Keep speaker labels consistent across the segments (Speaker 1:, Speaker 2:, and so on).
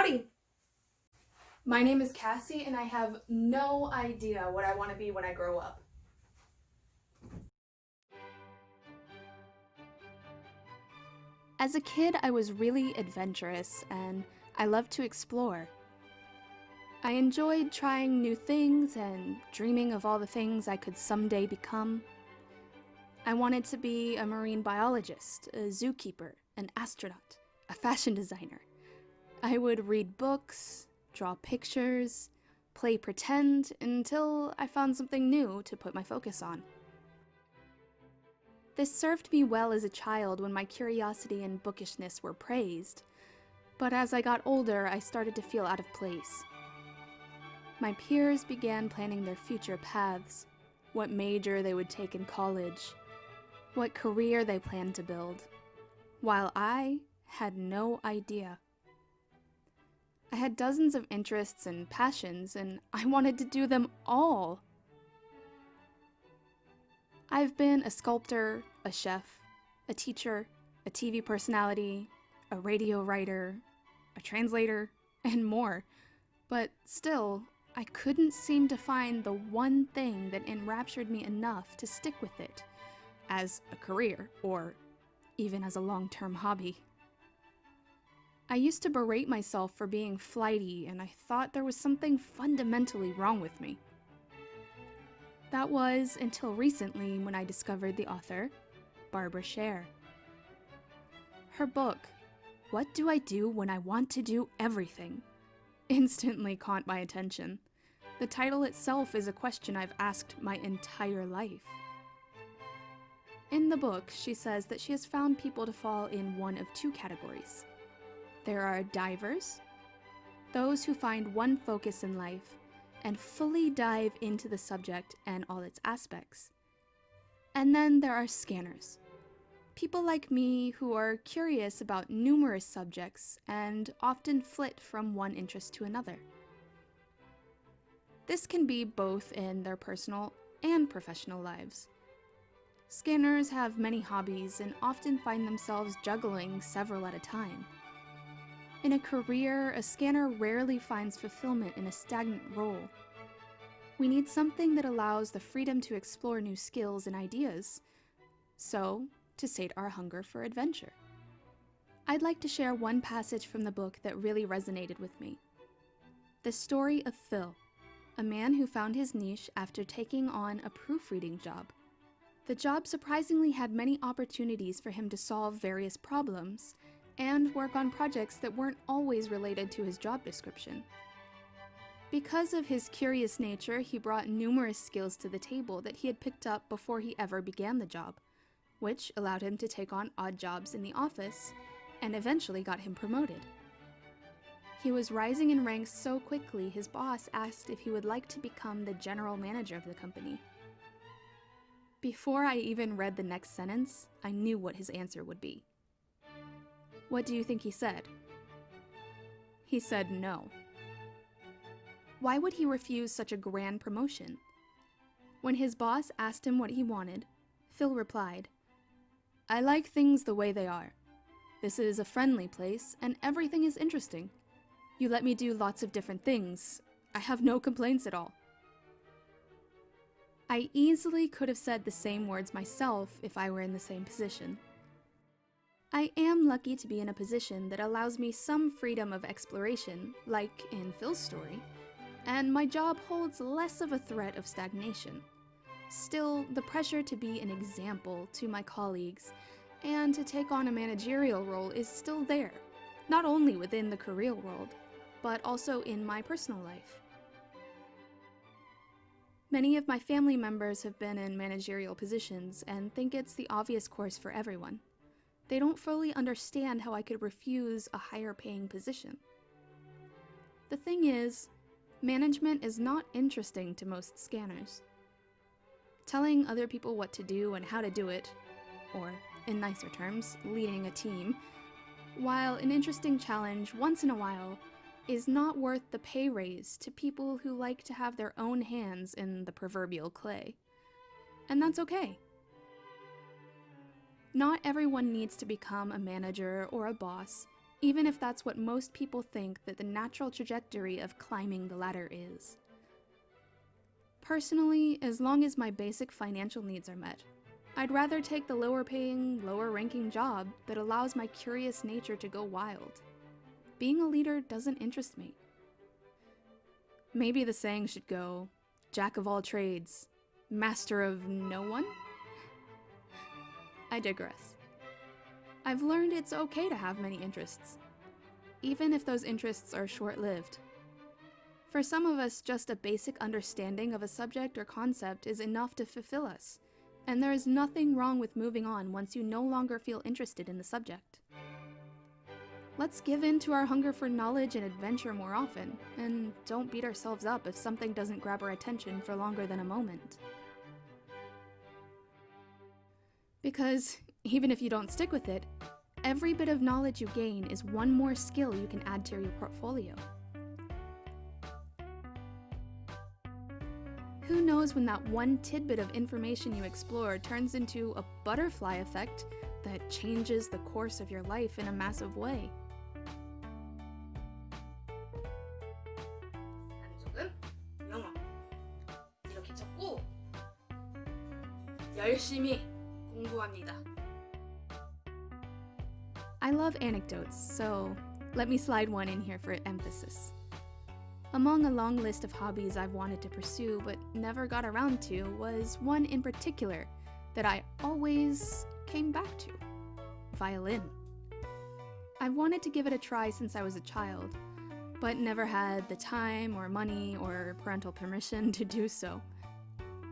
Speaker 1: Howdy! My name is Cassie, and I have no idea what I want to be when I grow up. As a kid, I was really adventurous, and I loved to explore. I enjoyed trying new things and dreaming of all the things I could someday become. I wanted to be a marine biologist, a zookeeper, an astronaut, a fashion designer. I would read books, draw pictures, play pretend until I found something new to put my focus on. This served me well as a child when my curiosity and bookishness were praised, but as I got older, I started to feel out of place. My peers began planning their future paths, what major they would take in college, what career they planned to build, while I had no idea. I had dozens of interests and passions, and I wanted to do them all. I've been a sculptor, a chef, a teacher, a TV personality, a radio writer, a translator, and more. But still, I couldn't seem to find the one thing that enraptured me enough to stick with it, as a career, or even as a long-term hobby. I used to berate myself for being flighty, and I thought there was something fundamentally wrong with me. That was until recently when I discovered the author, Sher. Her book, What Do I Do When I Want to Do Everything?, instantly caught my attention. The title itself is a question I've asked my entire life. In the book, she says that she has found people to fall in one of two categories. There are divers, those who find one focus in life and fully dive into the subject and all its aspects. And then there are scanners, people like me who are curious about numerous subjects and often flit from one interest to another. This can be both in their personal and professional lives. Scanners have many hobbies and often find themselves juggling several at a time. In a career, a scanner rarely finds fulfillment in a stagnant role. We need something that allows the freedom to explore new skills and ideas, so to sate our hunger for adventure. I'd like to share one passage from the book that really resonated with me. The story of Phil, a man who found his niche after taking on a proofreading job. The job surprisingly had many opportunities for him to solve various problems and work on projects that weren't always related to his job description. Because of his curious nature, he brought numerous skills to the table that he had picked up before he ever began the job, which allowed him to take on odd jobs in the office and eventually got him promoted. He was rising in ranks so quickly, his boss asked if he would like to become the general manager of the company. Before I even read the next sentence, I knew what his answer would be. What do you think he said? He said no. Why would he refuse such a grand promotion? When his boss asked him what he wanted, Phil replied, "I like things the way they are. This is a friendly place, and everything is interesting. You let me do lots of different things. I have no complaints at all." I easily could have said the same words myself if I were in the same position. I am lucky to be in a position that allows me some freedom of exploration, like in Phil's story, and my job holds less of a threat of stagnation. Still, the pressure to be an example to my colleagues and to take on a managerial role is still there, not only within the career world, but also in my personal life. Many of my family members have been in managerial positions and think it's the obvious course for everyone. They don't fully understand how I could refuse a higher paying position. The thing is, management is not interesting to most scanners. Telling other people what to do and how to do it, or in nicer terms, leading a team, while an interesting challenge once in a while, is not worth the pay raise to people who like to have their own hands in the proverbial clay. And that's okay. Not everyone needs to become a manager or a boss, even if that's what most people think that the natural trajectory of climbing the ladder is. Personally, as long as my basic financial needs are met, I'd rather take the lower-paying, lower-ranking job that allows my curious nature to go wild. Being a leader doesn't interest me. Maybe the saying should go, Jack of all trades, master of no one? I digress. I've learned it's okay to have many interests, even if those interests are short-lived. For some of us, just a basic understanding of a subject or concept is enough to fulfill us, and there is nothing wrong with moving on once you no longer feel interested in the subject. Let's give in to our hunger for knowledge and adventure more often, and don't beat ourselves up if something doesn't grab our attention for longer than a moment. Because, even if you don't stick with it, every bit of knowledge you gain is one more skill you can add to your portfolio. Who knows when that one tidbit of information you explore turns into a butterfly effect that changes the course of your life in a massive way.
Speaker 2: 영어 이렇게 적고 열심히 공부합니다.
Speaker 1: I love anecdotes, so let me slide one in here for emphasis. Among a long list of hobbies I've wanted to pursue but never got around to was one in particular that I always came back to: violin. I've wanted to give it a try since I was a child, but never had the time or money or parental permission to do so.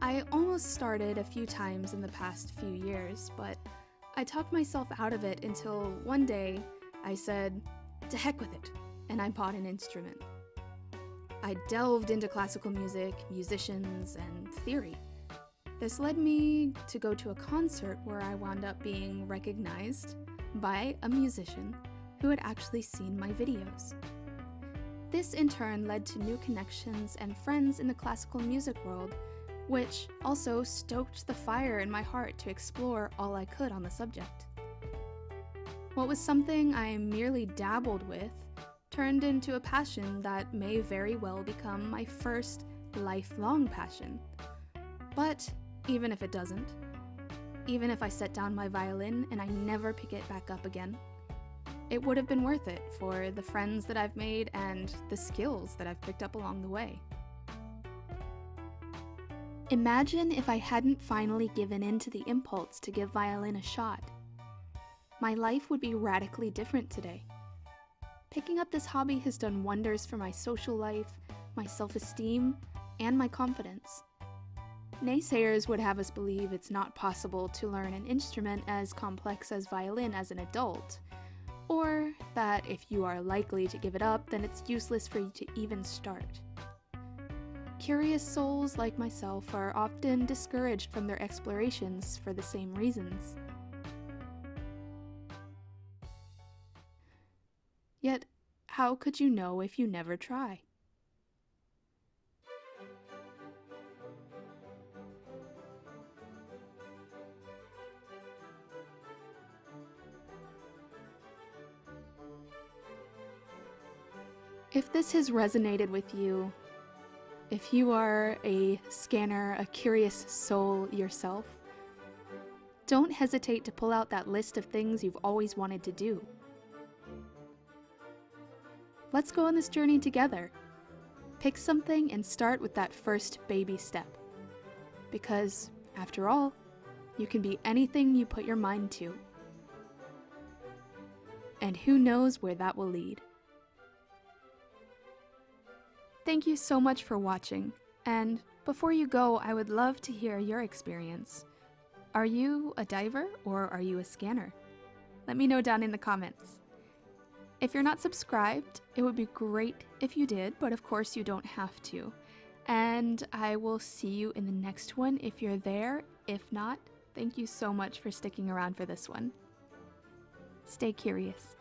Speaker 1: I almost started a few times in the past few years, but I talked myself out of it until one day I said, to heck with it, and I bought an instrument. I delved into classical music, musicians, and theory. This led me to go to a concert where I wound up being recognized by a musician who had actually seen my videos. This in turn led to new connections and friends in the classical music world, which also stoked the fire in my heart to explore all I could on the subject. What was something I merely dabbled with turned into a passion that may very well become my first lifelong passion. But even if it doesn't, even if I set down my violin and I never pick it back up again, it would have been worth it for the friends that I've made and the skills that I've picked up along the way. Imagine if I hadn't finally given in to the impulse to give violin a shot. My life would be radically different today. Picking up this hobby has done wonders for my social life, my self-esteem, and my confidence. Naysayers would have us believe it's not possible to learn an instrument as complex as violin as an adult, or that if you are likely to give it up, then it's useless for you to even start. Curious souls like myself are often discouraged from their explorations for the same reasons. Yet, how could you know if you never try? If this has resonated with you, if you are a scanner, a curious soul yourself, don't hesitate to pull out that list of things you've always wanted to do. Let's go on this journey together. Pick something and start with that first baby step. Because, after all, you can be anything you put your mind to. And who knows where that will lead. Thank you so much for watching, and before you go, I would love to hear your experience. Are you a diver or are you a scanner? Let me know down in the comments. If you're not subscribed, it would be great if you did, but of course you don't have to. And I will see you in the next one if you're there. If not, thank you so much for sticking around for this one. Stay curious.